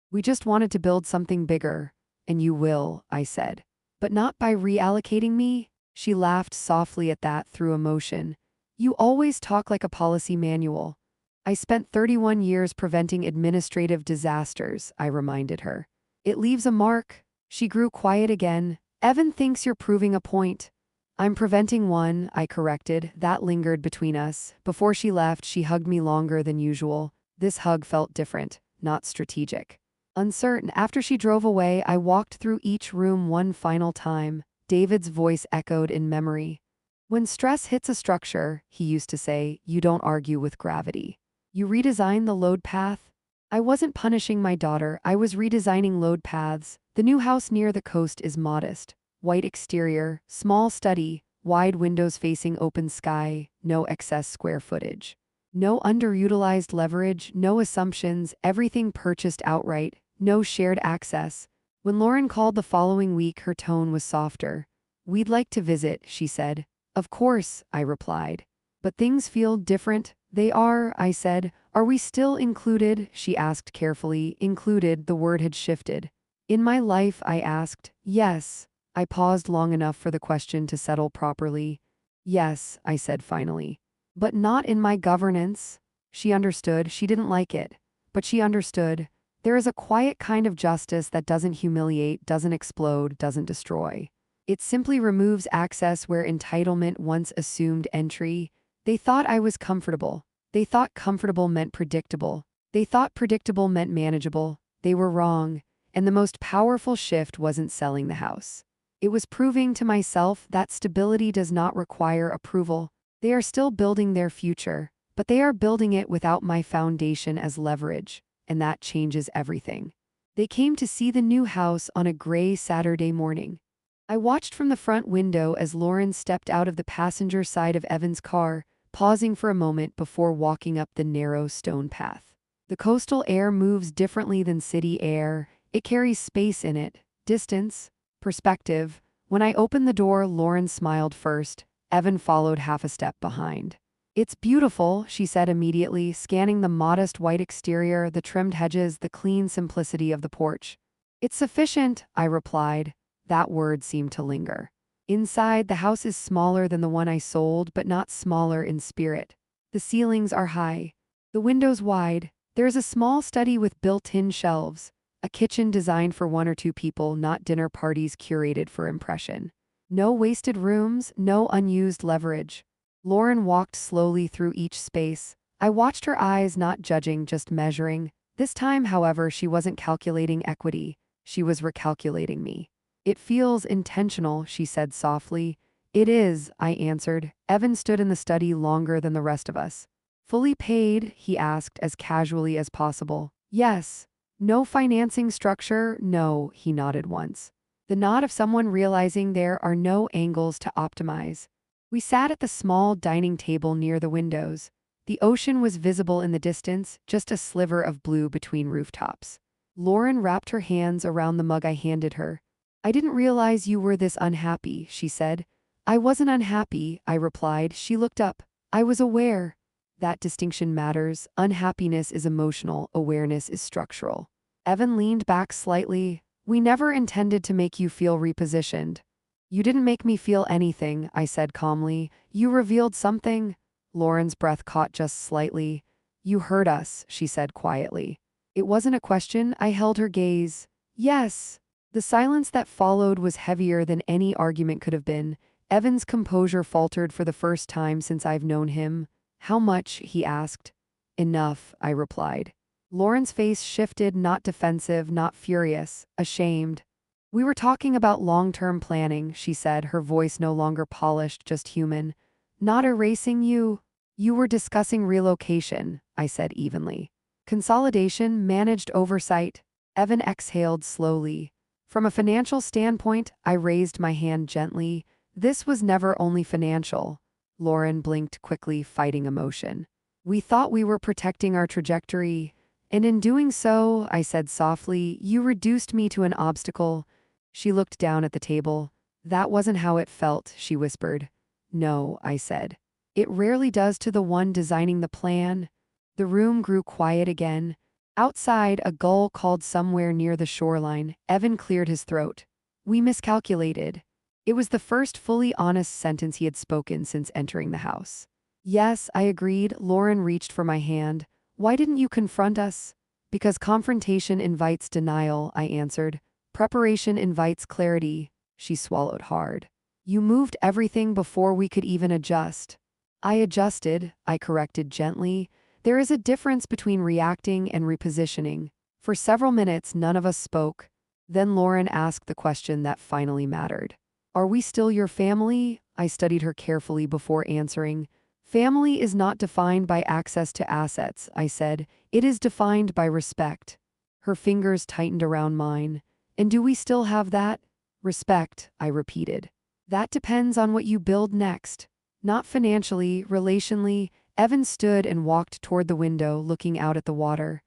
We just wanted to build something bigger. And you will, I said. But not by reallocating me? She laughed softly at that through emotion. You always talk like a policy manual. I spent 31 years preventing administrative disasters, I reminded her. It leaves a mark. She grew quiet again. Evan thinks you're proving a point. I'm preventing one, I corrected. That lingered between us. Before she left, she hugged me longer than usual. This hug felt different, not strategic. Uncertain, after she drove away, I walked through each room one final time. David's voice echoed in memory. When stress hits a structure, he used to say, you don't argue with gravity. You redesign the load path? I wasn't punishing my daughter, I was redesigning load paths. The new house near the coast is modest. White exterior, small study, wide windows facing open sky, no excess square footage. No underutilized leverage, no assumptions, everything purchased outright, no shared access. When Lauren called the following week, her tone was softer. We'd like to visit, she said. Of course, I replied. But things feel different. They are, I said. Are we still included? She asked carefully. Included, the word had shifted. In my life, I asked. Yes. I paused long enough for the question to settle properly. Yes, I said finally. But not in my governance. She understood. She didn't like it. But she understood. There is a quiet kind of justice that doesn't humiliate, doesn't explode, doesn't destroy. It simply removes access where entitlement once assumed entry. They thought I was comfortable. They thought comfortable meant predictable. They thought predictable meant manageable. They were wrong. And the most powerful shift wasn't selling the house. It was proving to myself that stability does not require approval. They are still building their future, but they are building it without my foundation as leverage, and that changes everything. They came to see the new house on a gray Saturday morning. I watched from the front window as Lauren stepped out of the passenger side of Evan's car, pausing for a moment before walking up the narrow stone path. The coastal air moves differently than city air. It carries space in it, distance, perspective. When I opened the door, Lauren smiled first. Evan followed half a step behind. "It's beautiful," she said immediately, scanning the modest white exterior, the trimmed hedges, the clean simplicity of the porch. "It's sufficient," I replied. That word seemed to linger. Inside, the house is smaller than the one I sold, but not smaller in spirit. The ceilings are high. The windows wide. There is a small study with built-in shelves. A kitchen designed for 1 or 2 people, not dinner parties curated for impression. No wasted rooms, no unused leverage. Lauren walked slowly through each space. I watched her eyes, not judging, just measuring. This time, however, she wasn't calculating equity. She was recalculating me. "It feels intentional," she said softly. "It is," I answered. Evan stood in the study longer than the rest of us. "Fully paid?" he asked as casually as possible. "Yes." "No financing structure?" "No," he nodded once. The nod of someone realizing there are no angles to optimize. We sat at the small dining table near the windows. The ocean was visible in the distance, just a sliver of blue between rooftops. Lauren wrapped her hands around the mug I handed her. "I didn't realize you were this unhappy," she said. "I wasn't unhappy," I replied. She looked up. "I was aware." That distinction matters. Unhappiness is emotional, awareness is structural. Evan leaned back slightly. "We never intended to make you feel repositioned." "You didn't make me feel anything," I said calmly. "You revealed something." Lauren's breath caught just slightly. "You heard us," she said quietly. It wasn't a question. I held her gaze. "Yes." The silence that followed was heavier than any argument could have been. Evan's composure faltered for the first time since I've known him. "How much?" he asked. "Enough," I replied. Lauren's face shifted, not defensive, not furious, ashamed. "We were talking about long-term planning," she said, her voice no longer polished, just human. "Not erasing you." "You were discussing relocation," I said evenly. "Consolidation, managed oversight." Evan exhaled slowly. From a financial standpoint, I raised my hand gently. This was never only financial. Lauren blinked quickly, fighting emotion. "We thought we were protecting our trajectory. And in doing so," I said softly, "you reduced me to an obstacle." She looked down at the table. "That wasn't how it felt," she whispered. "No," I said. "It rarely does to the one designing the plan." The room grew quiet again. Outside, a gull called somewhere near the shoreline. Evan cleared his throat. "We miscalculated." It was the first fully honest sentence he had spoken since entering the house. "Yes," I agreed. Lauren reached for my hand. "Why didn't you confront us?" "Because confrontation invites denial," I answered. "Preparation invites clarity." She swallowed hard. "You moved everything before we could even adjust." "I adjusted," I corrected gently. "There is a difference between reacting and repositioning." For several minutes, none of us spoke. Then Lauren asked the question that finally mattered. "Are we still your family?" I studied her carefully before answering. "Family is not defined by access to assets," I said. "It is defined by respect." Her fingers tightened around mine. "And do we still have that?" "Respect," I repeated. "That depends on what you build next. Not financially, relationally." Evan stood and walked toward the window, looking out at the water.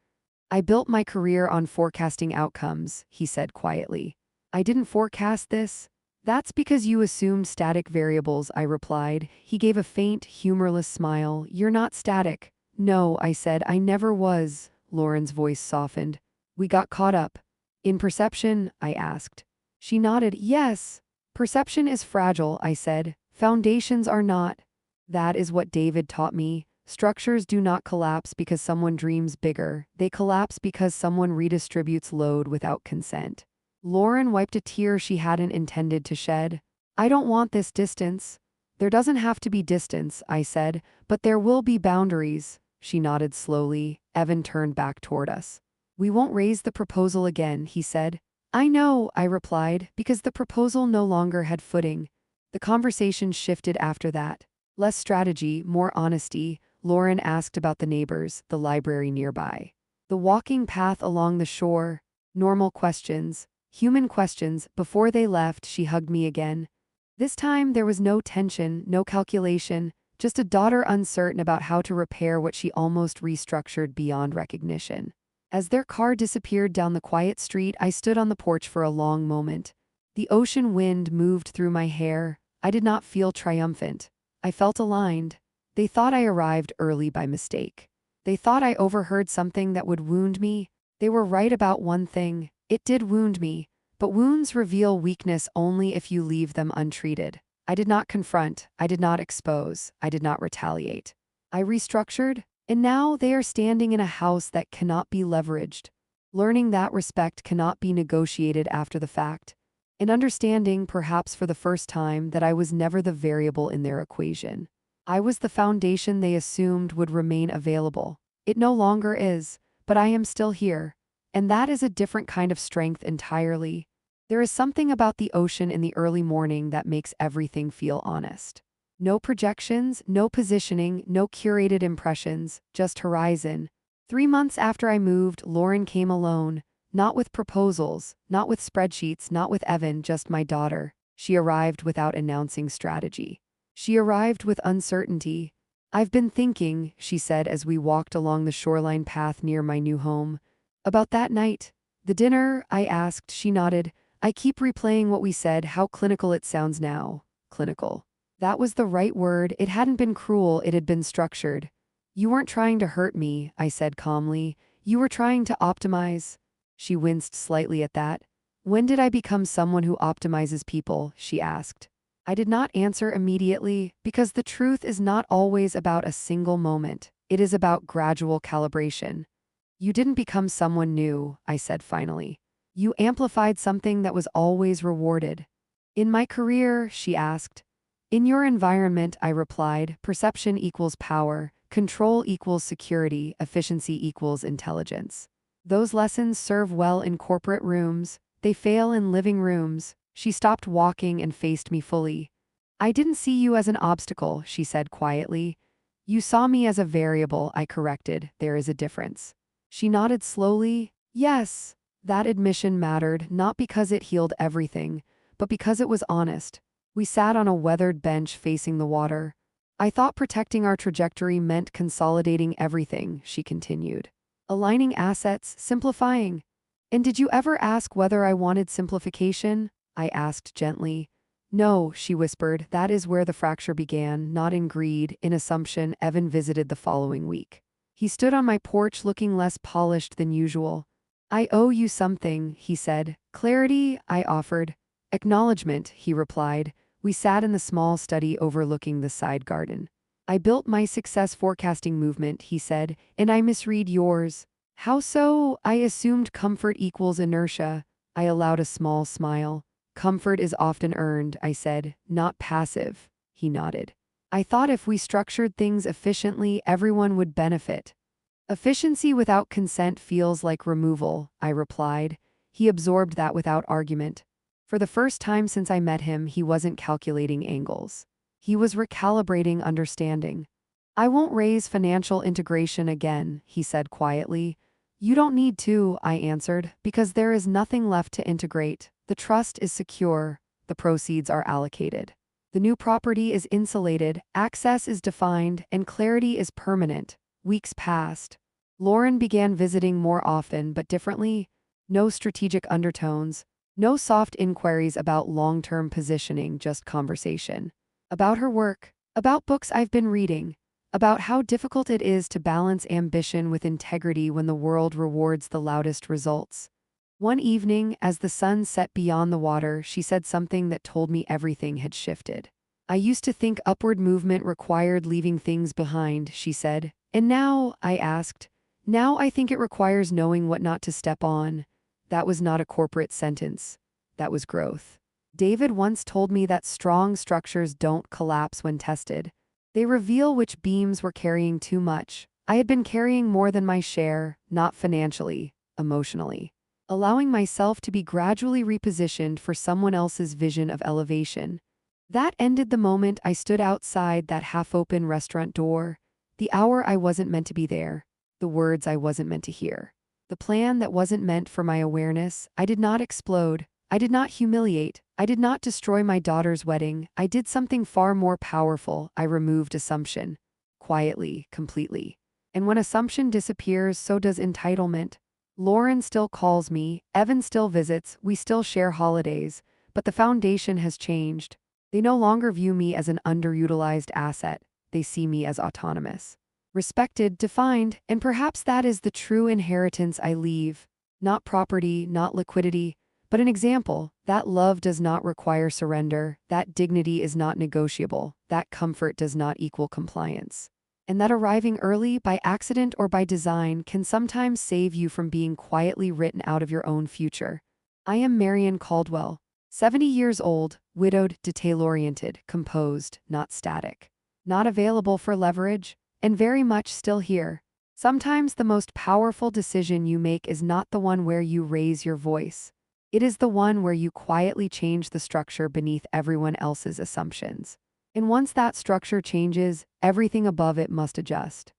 "I built my career on forecasting outcomes," he said quietly. "I didn't forecast this." "That's because you assumed static variables," I replied. He gave a faint, humorless smile. "You're not static." "No," I said, "I never was." Lauren's voice softened. "We got caught up." "In perception?" I asked. She nodded. "Yes." "Perception is fragile," I said. "Foundations are not." That is what David taught me. Structures do not collapse because someone dreams bigger. They collapse because someone redistributes load without consent. Lauren wiped a tear she hadn't intended to shed. "I don't want this distance." "There doesn't have to be distance," I said, "but there will be boundaries." She nodded slowly. Evan turned back toward us. We won't raise the proposal again, he said. I know, I replied, because the proposal no longer had footing. The conversation shifted after that. Less strategy, more honesty. Lauren asked about the neighbors, the library nearby, the walking path along the shore. Normal questions, human questions. Before they left, she hugged me again. This time there was no tension, no calculation, just a daughter uncertain about how to repair what she almost restructured beyond recognition. As their car disappeared down the quiet street, I stood on the porch for a long moment. The ocean wind moved through my hair. I did not feel triumphant. I felt aligned. They thought I arrived early by mistake. They thought I overheard something that would wound me. They were right about one thing. It did wound me. But wounds reveal weakness only if you leave them untreated. I did not confront. I did not expose. I did not retaliate. I restructured. And now they are standing in a house that cannot be leveraged. Learning that respect cannot be negotiated after the fact. And understanding, perhaps for the first time, that I was never the variable in their equation. I was the foundation they assumed would remain available. It no longer is, but I am still here. And that is a different kind of strength entirely. There is something about the ocean in the early morning that makes everything feel honest. No projections, no positioning, no curated impressions, just horizon. 3 months after I moved, Lauren came alone, not with proposals, not with spreadsheets, not with Evan, just my daughter. She arrived without announcing strategy. She arrived with uncertainty. I've been thinking, she said as we walked along the shoreline path near my new home. About that night. The dinner, I asked. She nodded. I keep replaying what we said, how clinical it sounds now. Clinical. That was the right word. It hadn't been cruel, it had been structured. You weren't trying to hurt me, I said calmly. You were trying to optimize. She winced slightly at that. When did I become someone who optimizes people? She asked. I did not answer immediately, because the truth is not always about a single moment. It is about gradual calibration. You didn't become someone new, I said finally. You amplified something that was always rewarded. In my career, she asked. In your environment, I replied, perception equals power, control equals security, efficiency equals intelligence. Those lessons serve well in corporate rooms, they fail in living rooms. She stopped walking and faced me fully. I didn't see you as an obstacle, she said quietly. You saw me as a variable, I corrected. There is a difference. She nodded slowly. Yes. That admission mattered, not because it healed everything, but because it was honest. We sat on a weathered bench facing the water. I thought protecting our trajectory meant consolidating everything, she continued. Aligning assets, simplifying. And did you ever ask whether I wanted simplification? I asked gently. No, she whispered. That is where the fracture began, not in greed, in assumption. Evan visited the following week. He stood on my porch looking less polished than usual. I owe you something, he said. Clarity, I offered. Acknowledgement, he replied. We sat in the small study overlooking the side garden. I built my success forecasting movement, he said, and I misread yours. How so? I assumed comfort equals inertia. I allowed a small smile. Comfort is often earned, I said, not passive. He nodded. I thought if we structured things efficiently, everyone would benefit. Efficiency without consent feels like removal, I replied. He absorbed that without argument. For the first time since I met him, he wasn't calculating angles. He was recalibrating understanding. I won't raise financial integration again, he said quietly. You don't need to, I answered, because there is nothing left to integrate. The trust is secure. The proceeds are allocated. The new property is insulated, access is defined, and clarity is permanent. Weeks passed. Lauren began visiting more often but differently. No strategic undertones. No soft inquiries about long-term positioning, just conversation. About her work. About books I've been reading. About how difficult it is to balance ambition with integrity when the world rewards the loudest results. One evening, as the sun set beyond the water, she said something that told me everything had shifted. I used to think upward movement required leaving things behind, she said. And now, I asked. Now I think it requires knowing what not to step on. That was not a corporate sentence. That was growth. David once told me that strong structures don't collapse when tested. They reveal which beams were carrying too much. I had been carrying more than my share, not financially, emotionally. Allowing myself to be gradually repositioned for someone else's vision of elevation. That ended the moment I stood outside that half-open restaurant door. The hour I wasn't meant to be there. The words I wasn't meant to hear. The plan that wasn't meant for my awareness. I did not explode. I did not humiliate. I did not destroy my daughter's wedding. I did something far more powerful. I removed assumption. Quietly, completely. And when assumption disappears, so does entitlement. Lauren still calls me, Evan still visits, we still share holidays, but the foundation has changed. They no longer view me as an underutilized asset. They see me as autonomous, respected, defined, and perhaps that is the true inheritance I leave. Not property, not liquidity, but an example. That love does not require surrender, that dignity is not negotiable, that comfort does not equal compliance. And that arriving early, by accident or by design, can sometimes save you from being quietly written out of your own future. I am Marian Caldwell, 70 years old, widowed, detail-oriented, composed, not static. Not available for leverage, and very much still here. Sometimes the most powerful decision you make is not the one where you raise your voice. It is the one where you quietly change the structure beneath everyone else's assumptions. And once that structure changes, everything above it must adjust.